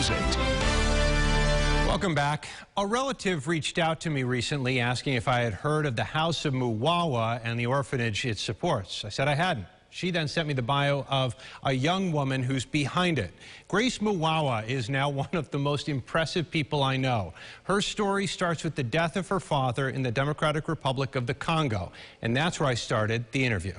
News 8. Welcome back. A relative reached out to me recently asking if I had heard of the House of Muwawa and the orphanage it supports. I said I hadn't. She then sent me the bio of a young woman who's behind it. Grace Muwawa is now one of the most impressive people I know. Her story starts with the death of her father in the Democratic Republic of the Congo, and that's where I started the interview.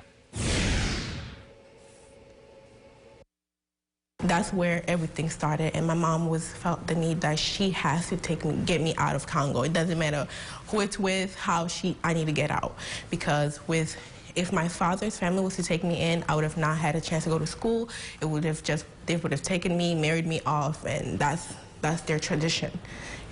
That's where everything started, and my mom felt the need that she has to get me out of Congo. It doesn't matter who it's with, I need to get out, because if my father's family was to take me in, I would have not had a chance to go to school. They would have taken me, married me off, and that's their tradition,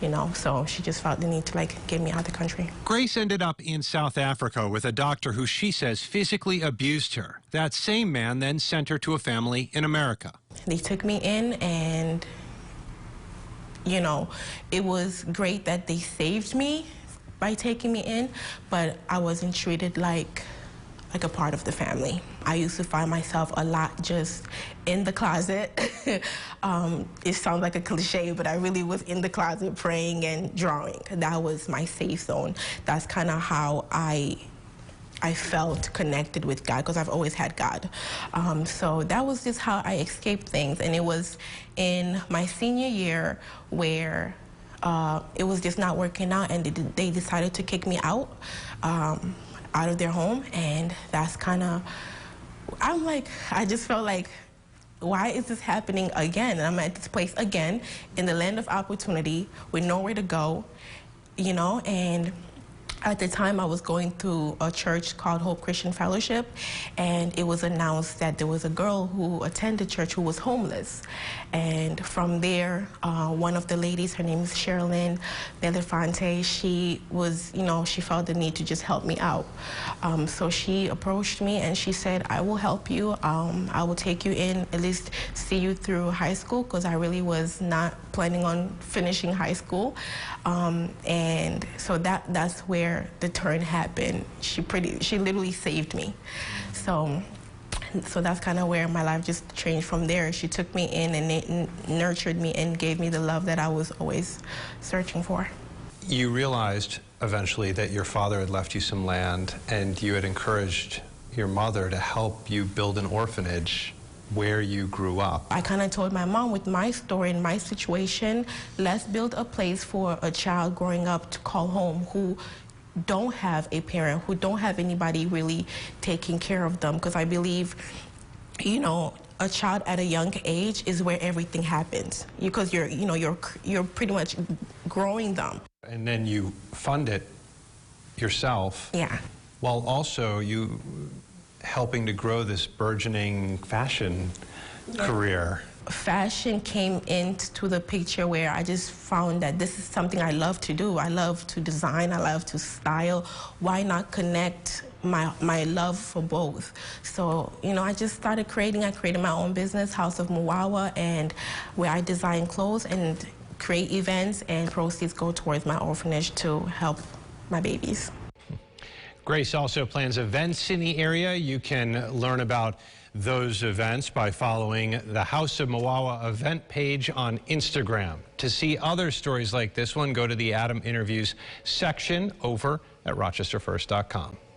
you know. So she just felt the need to get me out of the country. Grace ended up in South Africa with a doctor who she says physically abused her. That same man then sent her to a family in America. They took me in, and you know, it was great that they saved me by taking me in, but I wasn't treated like a part of the family. I used to find myself a lot just in the closet. It sounds like a cliche, but I really was in the closet praying and drawing. That was my safe zone. That's kind of how I felt connected with God, because I've always had God. So that was just how I escaped things. And it was in my senior year where it was just not working out, and they decided to kick me out of their home. And that's kind of, I just felt like, why is this happening again? And I'm at this place again in the land of opportunity with nowhere to go, you know. And at the time, I was going through a church called Hope Christian Fellowship, and it was announced that there was a girl who attended church who was homeless. And from there, one of the ladies, her name is Sherilyn Belafonte, she was, you know, she felt the need to just help me out. So she approached me and she said, I will help you. I will take you in, at least see you through high school, because I really was not planning on finishing high school. And so that's where the turn happened. She literally saved me. So that's kind of where my life just changed from there. She took me in and nurtured me and gave me the love that I was always searching for. You realized eventually that your father had left you some land, and you had encouraged your mother to help you build an orphanage where you grew up. I kind of told my mom, with my story and my situation, let's build a place for a child growing up to call home, who don't have a parent, who don't have anybody really taking care of them. Because I believe, you know, a child at a young age is where everything happens, because you're pretty much growing them. And then you fund it yourself. Yeah. While also you helping to grow this burgeoning fashion career. Fashion came into the picture where I just found that this is something I love to do. I love to design, I love to style. Why not connect my love for both? So, you know, I just started creating. I created my own business, House of Muwawa, and where I design clothes and create events, and proceeds go towards my orphanage to help my babies. Grace also plans events in the area. You can learn about those events by following the House of Muwawa event page on Instagram. To see other stories like this one, go to the Adam Interviews section over at rochesterfirst.com.